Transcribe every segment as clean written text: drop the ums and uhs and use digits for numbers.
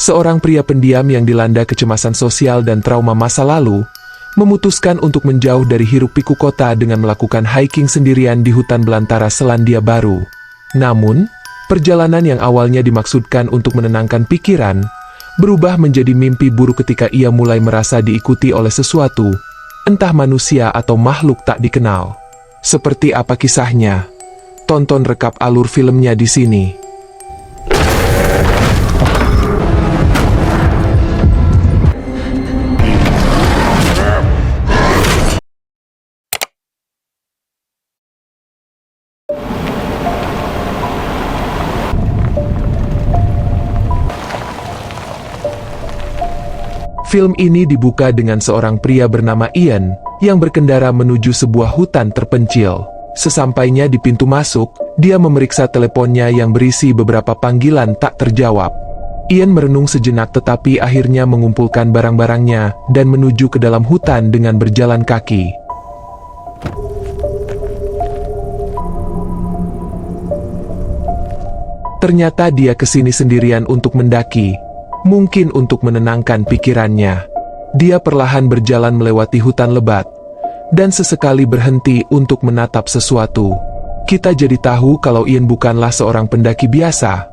Seorang pria pendiam yang dilanda kecemasan sosial dan trauma masa lalu, memutuskan untuk menjauh dari hiruk-pikuk kota dengan melakukan hiking sendirian di hutan belantara Selandia Baru. Namun, perjalanan yang awalnya dimaksudkan untuk menenangkan pikiran, berubah menjadi mimpi buruk ketika ia mulai merasa diikuti oleh sesuatu, entah manusia atau makhluk tak dikenal. Seperti apa kisahnya? Tonton rekap alur filmnya di sini. Film ini dibuka dengan seorang pria bernama Ian, yang berkendara menuju sebuah hutan terpencil. Sesampainya di pintu masuk, dia memeriksa teleponnya yang berisi beberapa panggilan tak terjawab. Ian merenung sejenak tetapi akhirnya mengumpulkan barang-barangnya dan menuju ke dalam hutan dengan berjalan kaki. Ternyata dia kesini sendirian untuk mendaki. Mungkin untuk menenangkan pikirannya. Dia perlahan berjalan melewati hutan lebat, dan sesekali berhenti untuk menatap sesuatu. Kita jadi tahu kalau Ian bukanlah seorang pendaki biasa,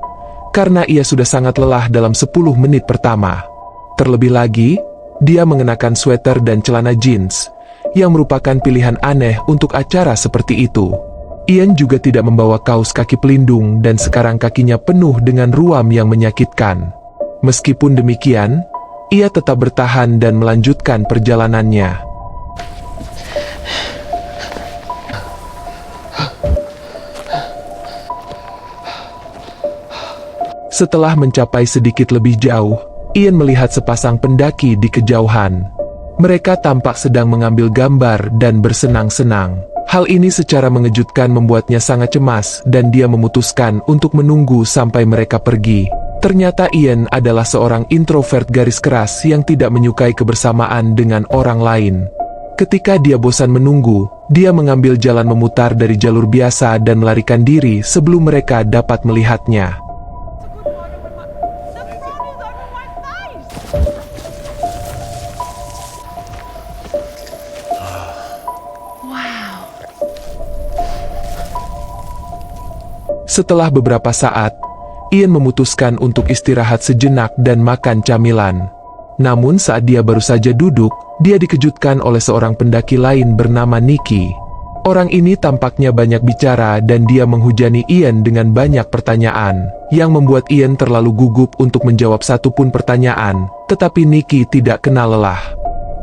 karena ia sudah sangat lelah dalam 10 menit pertama. Terlebih lagi, dia mengenakan sweater dan celana jeans, yang merupakan pilihan aneh untuk acara seperti itu. Ian juga tidak membawa kaos kaki pelindung dan sekarang kakinya penuh dengan ruam yang menyakitkan. Meskipun demikian, ia tetap bertahan dan melanjutkan perjalanannya. Setelah mencapai sedikit lebih jauh, Ian melihat sepasang pendaki di kejauhan. Mereka tampak sedang mengambil gambar dan bersenang-senang. Hal ini secara mengejutkan membuatnya sangat cemas dan dia memutuskan untuk menunggu sampai mereka pergi. Ternyata Ian adalah seorang introvert garis keras yang tidak menyukai kebersamaan dengan orang lain. Ketika dia bosan menunggu, dia mengambil jalan memutar dari jalur biasa dan melarikan diri sebelum mereka dapat melihatnya. Setelah beberapa saat, Ian memutuskan untuk istirahat sejenak dan makan camilan. Namun saat dia baru saja duduk, dia dikejutkan oleh seorang pendaki lain bernama Nikki. Orang ini tampaknya banyak bicara dan dia menghujani Ian dengan banyak pertanyaan, yang membuat Ian terlalu gugup untuk menjawab satupun pertanyaan, tetapi Nikki tidak kenal lelah.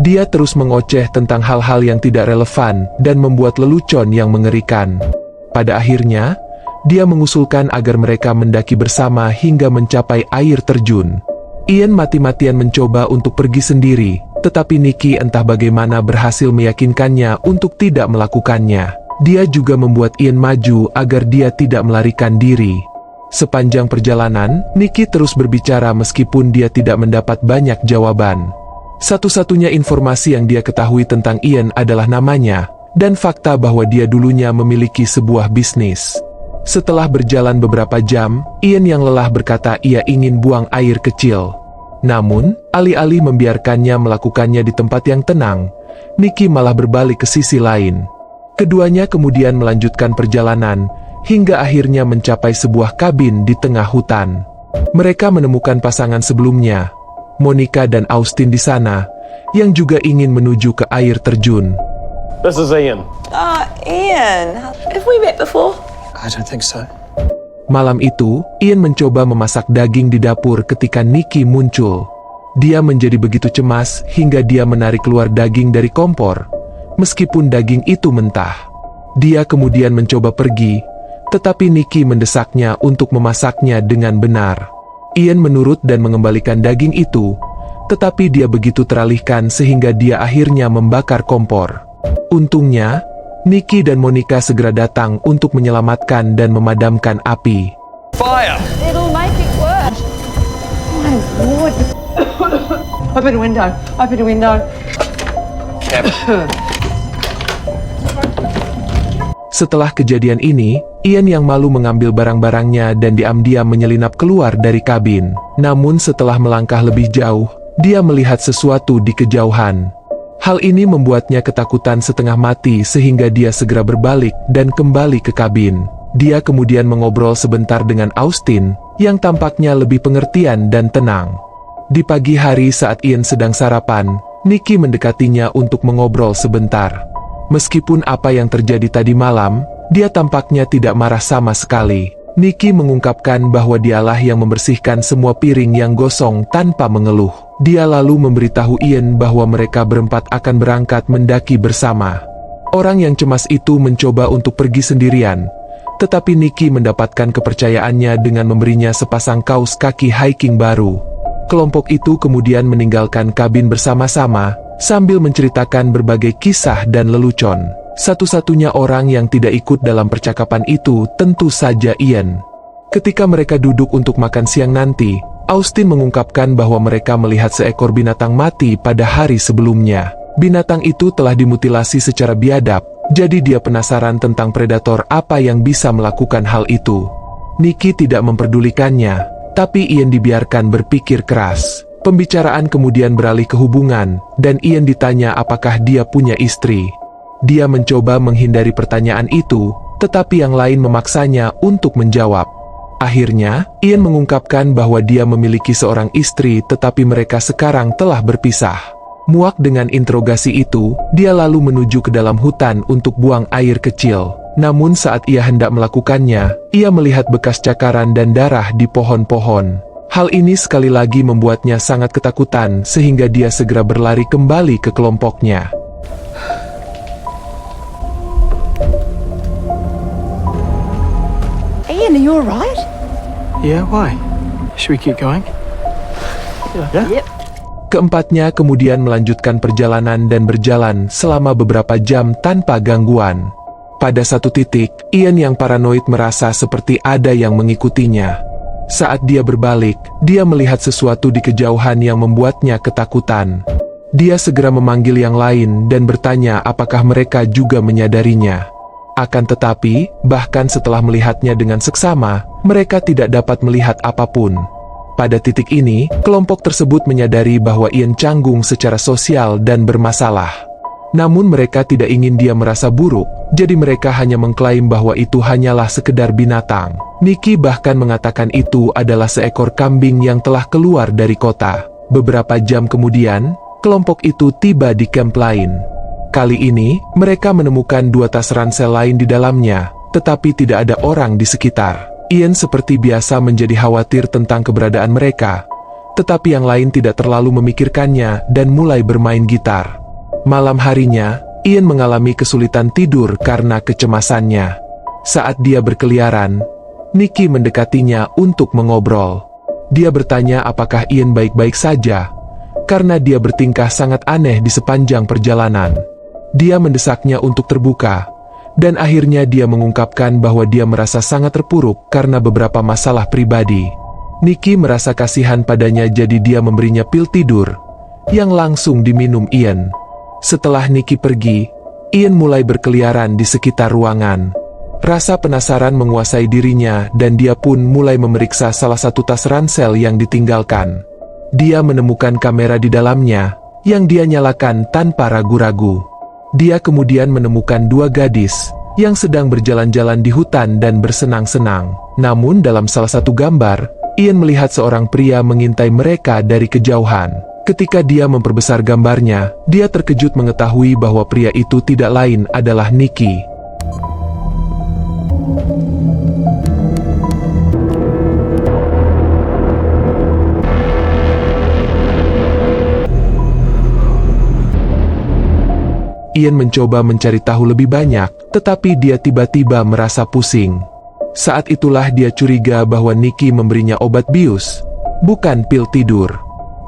Dia terus mengoceh tentang hal-hal yang tidak relevan dan membuat lelucon yang mengerikan. Pada akhirnya, dia mengusulkan agar mereka mendaki bersama hingga mencapai air terjun. Ian mati-matian mencoba untuk pergi sendiri, tetapi Nikki entah bagaimana berhasil meyakinkannya untuk tidak melakukannya. Dia juga membuat Ian maju agar dia tidak melarikan diri. Sepanjang perjalanan, Nikki terus berbicara meskipun dia tidak mendapat banyak jawaban. Satu-satunya informasi yang dia ketahui tentang Ian adalah namanya, dan fakta bahwa dia dulunya memiliki sebuah bisnis. Setelah berjalan beberapa jam, Ian yang lelah berkata ia ingin buang air kecil. Namun, alih-alih membiarkannya melakukannya di tempat yang tenang, Nikki malah berbalik ke sisi lain. Keduanya kemudian melanjutkan perjalanan, hingga akhirnya mencapai sebuah kabin di tengah hutan. Mereka menemukan pasangan sebelumnya, Monica dan Austin di sana, yang juga ingin menuju ke air terjun. This is Ian. Ian, have we met before? I don't think so. Malam itu, Ian mencoba memasak daging di dapur ketika Nikki muncul. Dia menjadi begitu cemas hingga dia menarik keluar daging dari kompor, meskipun daging itu mentah. Dia kemudian mencoba pergi, tetapi Nikki mendesaknya untuk memasaknya dengan benar. Ian menurut dan mengembalikan daging itu, tetapi dia begitu teralihkan sehingga dia akhirnya membakar kompor. Untungnya, Nikki dan Monica segera datang untuk menyelamatkan dan memadamkan api. Fire! It'll make it worse. My lord. Open a window. Open a window. Setelah kejadian ini, Ian yang malu mengambil barang-barangnya dan diam-diam menyelinap keluar dari kabin. Namun setelah melangkah lebih jauh, dia melihat sesuatu di kejauhan. Hal ini membuatnya ketakutan setengah mati sehingga dia segera berbalik dan kembali ke kabin. Dia kemudian mengobrol sebentar dengan Austin, yang tampaknya lebih pengertian dan tenang. Di pagi hari saat Ian sedang sarapan, Nikki mendekatinya untuk mengobrol sebentar. Meskipun apa yang terjadi tadi malam, dia tampaknya tidak marah sama sekali. Nikki mengungkapkan bahwa dialah yang membersihkan semua piring yang gosong tanpa mengeluh. Dia lalu memberitahu Ian bahwa mereka berempat akan berangkat mendaki bersama. Orang yang cemas itu mencoba untuk pergi sendirian, tetapi Nikki mendapatkan kepercayaannya dengan memberinya sepasang kaos kaki hiking baru. Kelompok itu kemudian meninggalkan kabin bersama-sama, sambil menceritakan berbagai kisah dan lelucon. Satu-satunya orang yang tidak ikut dalam percakapan itu tentu saja Ian. Ketika mereka duduk untuk makan siang nanti, Austin mengungkapkan bahwa mereka melihat seekor binatang mati pada hari sebelumnya. Binatang itu telah dimutilasi secara biadab, jadi dia penasaran tentang predator apa yang bisa melakukan hal itu. Nikki tidak memperdulikannya, tapi Ian dibiarkan berpikir keras. Pembicaraan kemudian beralih ke hubungan, dan Ian ditanya apakah dia punya istri. Dia mencoba menghindari pertanyaan itu, tetapi yang lain memaksanya untuk menjawab. Akhirnya, Ian mengungkapkan bahwa dia memiliki seorang istri tetapi mereka sekarang telah berpisah. Muak dengan interogasi itu, dia lalu menuju ke dalam hutan untuk buang air kecil. Namun saat ia hendak melakukannya, ia melihat bekas cakaran dan darah di pohon-pohon. Hal ini sekali lagi membuatnya sangat ketakutan sehingga dia segera berlari kembali ke kelompoknya. Ian, are you alright? Yeah, why? Should we keep going? Yeah? Yep. Keempatnya kemudian melanjutkan perjalanan dan berjalan selama beberapa jam tanpa gangguan. Pada satu titik, Ian yang paranoid merasa seperti ada yang mengikutinya. Saat dia berbalik, dia melihat sesuatu di kejauhan yang membuatnya ketakutan. Dia segera memanggil yang lain dan bertanya apakah mereka juga menyadarinya. Akan tetapi, bahkan setelah melihatnya dengan seksama, mereka tidak dapat melihat apapun. Pada titik ini, kelompok tersebut menyadari bahwa Ian canggung secara sosial dan bermasalah. Namun mereka tidak ingin dia merasa buruk, jadi mereka hanya mengklaim bahwa itu hanyalah sekedar binatang. Nikki bahkan mengatakan itu adalah seekor kambing yang telah keluar dari kota. Beberapa jam kemudian, kelompok itu tiba di camp lain. Kali ini, mereka menemukan 2 tas ransel lain di dalamnya, tetapi tidak ada orang di sekitar. Ian seperti biasa menjadi khawatir tentang keberadaan mereka, tetapi yang lain tidak terlalu memikirkannya dan mulai bermain gitar. Malam harinya, Ian mengalami kesulitan tidur karena kecemasannya. Saat dia berkeliaran, Nikki mendekatinya untuk mengobrol. Dia bertanya apakah Ian baik-baik saja, karena dia bertingkah sangat aneh di sepanjang perjalanan. Dia mendesaknya untuk terbuka, dan akhirnya dia mengungkapkan bahwa dia merasa sangat terpuruk karena beberapa masalah pribadi. Nikki merasa kasihan padanya jadi dia memberinya pil tidur, yang langsung diminum Ian. Setelah Nikki pergi, Ian mulai berkeliaran di sekitar ruangan. Rasa penasaran menguasai dirinya dan dia pun mulai memeriksa salah satu tas ransel yang ditinggalkan. Dia menemukan kamera di dalamnya, yang dia nyalakan tanpa ragu-ragu. Dia kemudian menemukan 2 gadis, yang sedang berjalan-jalan di hutan dan bersenang-senang. Namun dalam salah satu gambar, Ian melihat seorang pria mengintai mereka dari kejauhan. Ketika dia memperbesar gambarnya, dia terkejut mengetahui bahwa pria itu tidak lain adalah Nikki. Ian mencoba mencari tahu lebih banyak, tetapi dia tiba-tiba merasa pusing. Saat itulah dia curiga bahwa Nikki memberinya obat bius, bukan pil tidur.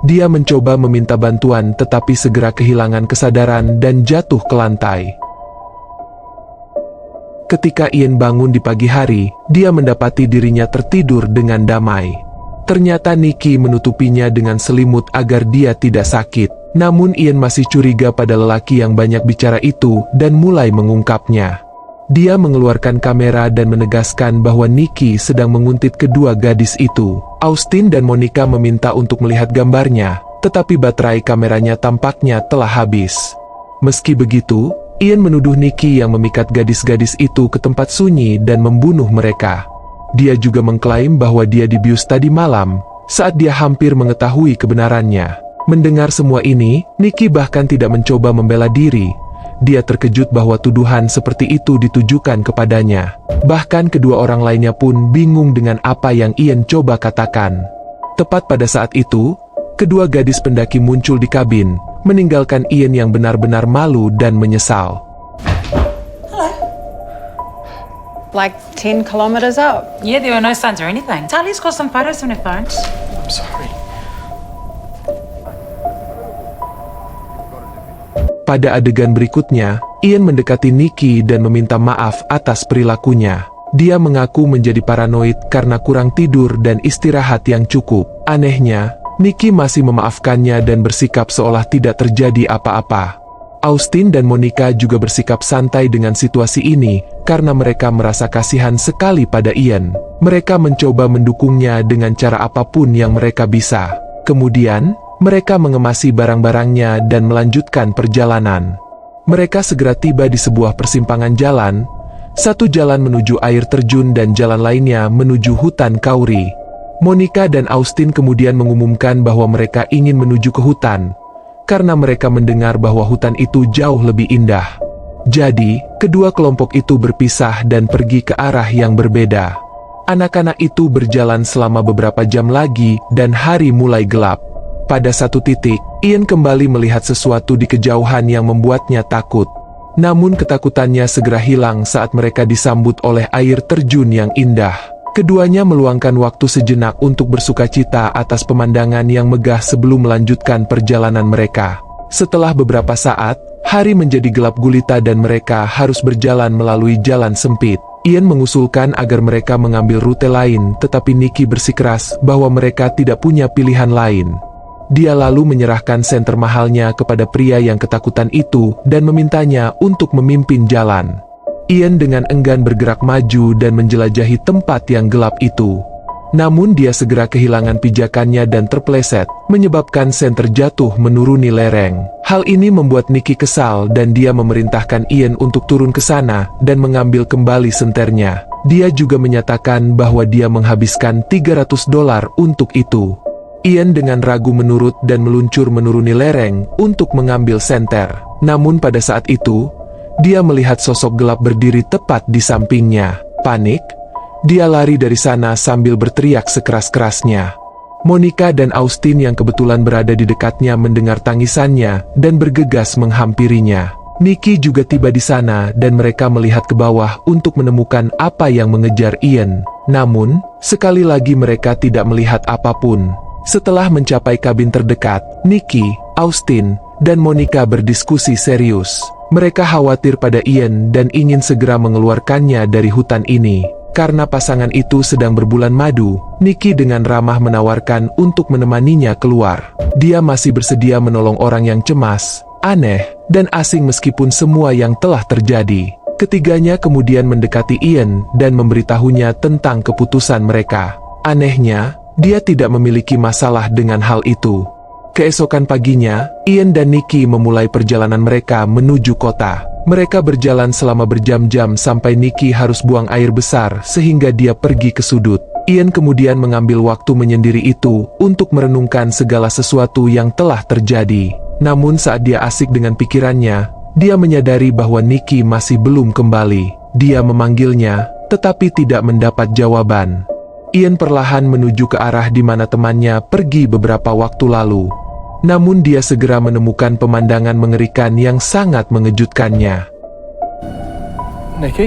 Dia mencoba meminta bantuan tetapi segera kehilangan kesadaran dan jatuh ke lantai. Ketika Ian bangun di pagi hari, dia mendapati dirinya tertidur dengan damai. Ternyata Nikki menutupinya dengan selimut agar dia tidak sakit. Namun Ian masih curiga pada lelaki yang banyak bicara itu dan mulai mengungkapnya. Dia mengeluarkan kamera dan menegaskan bahwa Nikki sedang menguntit kedua gadis itu. Austin dan Monica meminta untuk melihat gambarnya, tetapi baterai kameranya tampaknya telah habis. Meski begitu, Ian menuduh Nikki yang memikat gadis-gadis itu ke tempat sunyi dan membunuh mereka. Dia juga mengklaim bahwa dia dibius tadi malam, saat dia hampir mengetahui kebenarannya. Mendengar semua ini, Nikki bahkan tidak mencoba membela diri. Dia terkejut bahwa tuduhan seperti itu ditujukan kepadanya. Bahkan kedua orang lainnya pun bingung dengan apa yang Ian coba katakan. Tepat pada saat itu, kedua gadis pendaki muncul di kabin, meninggalkan Ian yang benar-benar malu dan menyesal. Like 10 kilometers up. Yeah, there were no signs or anything. Tali's got some photos on her phone. I'm sorry. Pada adegan berikutnya, Ian mendekati Nikki dan meminta maaf atas perilakunya. Dia mengaku menjadi paranoid karena kurang tidur dan istirahat yang cukup. Anehnya, Nikki masih memaafkannya dan bersikap seolah tidak terjadi apa-apa. Austin dan Monica juga bersikap santai dengan situasi ini karena mereka merasa kasihan sekali pada Ian. Mereka mencoba mendukungnya dengan cara apapun yang mereka bisa. Kemudian, mereka mengemasi barang-barangnya dan melanjutkan perjalanan. Mereka segera tiba di sebuah persimpangan jalan. Satu jalan menuju air terjun dan jalan lainnya menuju hutan kauri. Monica dan Austin kemudian mengumumkan bahwa mereka ingin menuju ke hutan, karena mereka mendengar bahwa hutan itu jauh lebih indah. Jadi, kedua kelompok itu berpisah dan pergi ke arah yang berbeda. Anak-anak itu berjalan selama beberapa jam lagi dan hari mulai gelap. Pada satu titik, Ian kembali melihat sesuatu di kejauhan yang membuatnya takut. Namun ketakutannya segera hilang saat mereka disambut oleh air terjun yang indah. Keduanya meluangkan waktu sejenak untuk bersukacita atas pemandangan yang megah sebelum melanjutkan perjalanan mereka. Setelah beberapa saat, hari menjadi gelap gulita dan mereka harus berjalan melalui jalan sempit. Ian mengusulkan agar mereka mengambil rute lain, tetapi Nikki bersikeras bahwa mereka tidak punya pilihan lain. Dia lalu menyerahkan senter mahalnya kepada pria yang ketakutan itu dan memintanya untuk memimpin jalan. Ian dengan enggan bergerak maju dan menjelajahi tempat yang gelap itu. Namun dia segera kehilangan pijakannya dan terpleset, menyebabkan senter jatuh menuruni lereng. Hal ini membuat Nikki kesal dan dia memerintahkan Ian untuk turun ke sana dan mengambil kembali senternya. Dia juga menyatakan bahwa dia menghabiskan $300 untuk itu. Ian dengan ragu menurut dan meluncur menuruni lereng untuk mengambil senter. Namun pada saat itu, dia melihat sosok gelap berdiri tepat di sampingnya. Panik, dia lari dari sana sambil berteriak sekeras-kerasnya. Monica dan Austin yang kebetulan berada di dekatnya mendengar tangisannya dan bergegas menghampirinya. Nikki juga tiba di sana dan mereka melihat ke bawah untuk menemukan apa yang mengejar Ian. Namun, sekali lagi mereka tidak melihat apapun. Setelah mencapai kabin terdekat, Nikki, Austin, dan Monica berdiskusi serius. Mereka khawatir pada Ian dan ingin segera mengeluarkannya dari hutan ini. Karena pasangan itu sedang berbulan madu, Nikki dengan ramah menawarkan untuk menemaninya keluar. Dia masih bersedia menolong orang yang cemas, aneh, dan asing meskipun semua yang telah terjadi. Ketiganya kemudian mendekati Ian dan memberitahunya tentang keputusan mereka. Anehnya, dia tidak memiliki masalah dengan hal itu. Keesokan paginya, Ian dan Nikki memulai perjalanan mereka menuju kota. Mereka berjalan selama berjam-jam sampai Nikki harus buang air besar sehingga dia pergi ke sudut. Ian kemudian mengambil waktu menyendiri itu untuk merenungkan segala sesuatu yang telah terjadi. Namun saat dia asik dengan pikirannya, dia menyadari bahwa Nikki masih belum kembali. Dia memanggilnya, tetapi tidak mendapat jawaban. Ian perlahan menuju ke arah di mana temannya pergi beberapa waktu lalu. Namun dia segera menemukan pemandangan mengerikan yang sangat mengejutkannya. Nikki?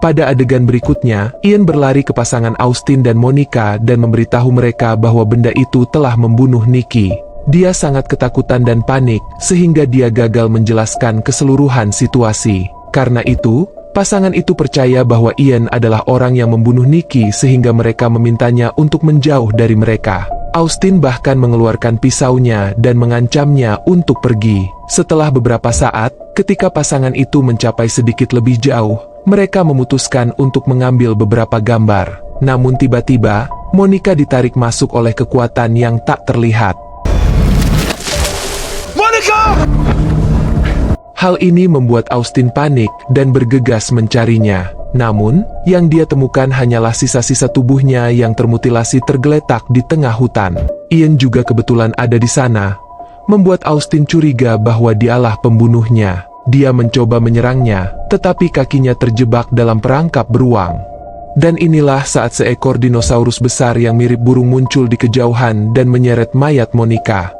Pada adegan berikutnya, Ian berlari ke pasangan Austin dan Monica dan memberitahu mereka bahwa benda itu telah membunuh Nikki. Dia sangat ketakutan dan panik, sehingga dia gagal menjelaskan keseluruhan situasi. Karena itu, pasangan itu percaya bahwa Ian adalah orang yang membunuh Nikki sehingga mereka memintanya untuk menjauh dari mereka. Austin bahkan mengeluarkan pisaunya dan mengancamnya untuk pergi. Setelah beberapa saat, ketika pasangan itu mencapai sedikit lebih jauh, mereka memutuskan untuk mengambil beberapa gambar. Namun tiba-tiba, Monica ditarik masuk oleh kekuatan yang tak terlihat. Monica! Hal ini membuat Austin panik dan bergegas mencarinya. Namun, yang dia temukan hanyalah sisa-sisa tubuhnya yang termutilasi tergeletak di tengah hutan. Ian juga kebetulan ada di sana, membuat Austin curiga bahwa dialah pembunuhnya. Dia mencoba menyerangnya, tetapi kakinya terjebak dalam perangkap beruang. Dan inilah saat seekor dinosaurus besar yang mirip burung muncul di kejauhan dan menyeret mayat Monica.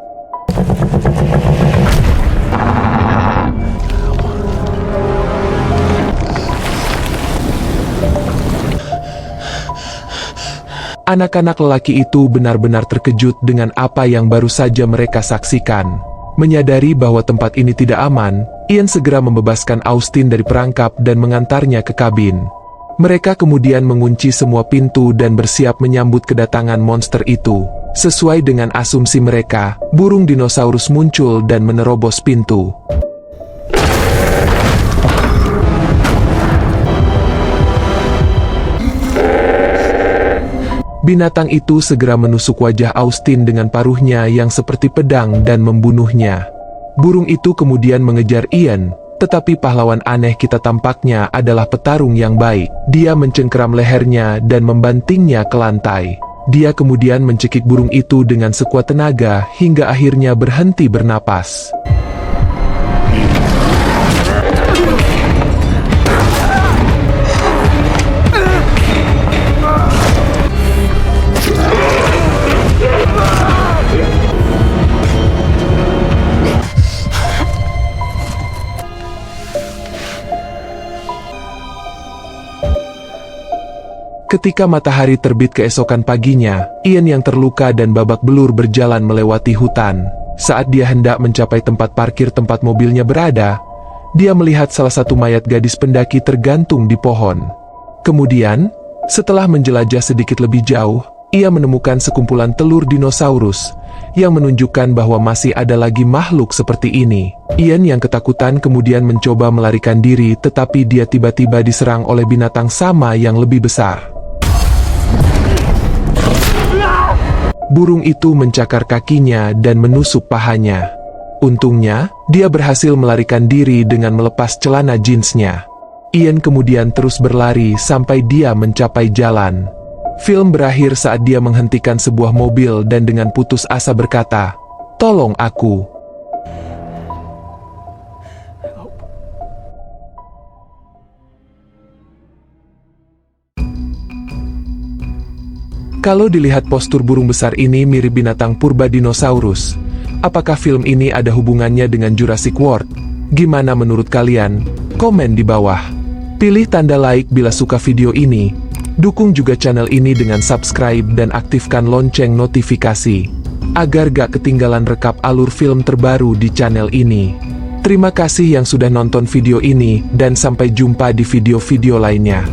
Anak-anak lelaki itu benar-benar terkejut dengan apa yang baru saja mereka saksikan. Menyadari bahwa tempat ini tidak aman, Ian segera membebaskan Austin dari perangkap dan mengantarnya ke kabin. Mereka kemudian mengunci semua pintu dan bersiap menyambut kedatangan monster itu. Sesuai dengan asumsi mereka, burung dinosaurus muncul dan menerobos pintu. Binatang itu segera menusuk wajah Austin dengan paruhnya yang seperti pedang dan membunuhnya. Burung itu kemudian mengejar Ian, tetapi pahlawan aneh kita tampaknya adalah petarung yang baik. Dia mencengkeram lehernya dan membantingnya ke lantai. Dia kemudian mencekik burung itu dengan sekuat tenaga hingga akhirnya berhenti bernapas. Ketika matahari terbit keesokan paginya, Ian yang terluka dan babak belur berjalan melewati hutan. Saat dia hendak mencapai tempat parkir tempat mobilnya berada, dia melihat salah satu mayat gadis pendaki tergantung di pohon. Kemudian, setelah menjelajah sedikit lebih jauh, ia menemukan sekumpulan telur dinosaurus, yang menunjukkan bahwa masih ada lagi makhluk seperti ini. Ian yang ketakutan kemudian mencoba melarikan diri, tetapi dia tiba-tiba diserang oleh binatang sama yang lebih besar. Burung itu mencakar kakinya dan menusuk pahanya. Untungnya, dia berhasil melarikan diri dengan melepas celana jeansnya. Ian kemudian terus berlari sampai dia mencapai jalan. Film berakhir saat dia menghentikan sebuah mobil dan dengan putus asa berkata, "Tolong aku." Kalau dilihat postur burung besar ini mirip binatang purba dinosaurus, apakah film ini ada hubungannya dengan Jurassic World? Gimana menurut kalian? Komen di bawah. Pilih tanda like bila suka video ini. Dukung juga channel ini dengan subscribe dan aktifkan lonceng notifikasi, agar gak ketinggalan rekap alur film terbaru di channel ini. Terima kasih yang sudah nonton video ini, dan sampai jumpa di video-video lainnya.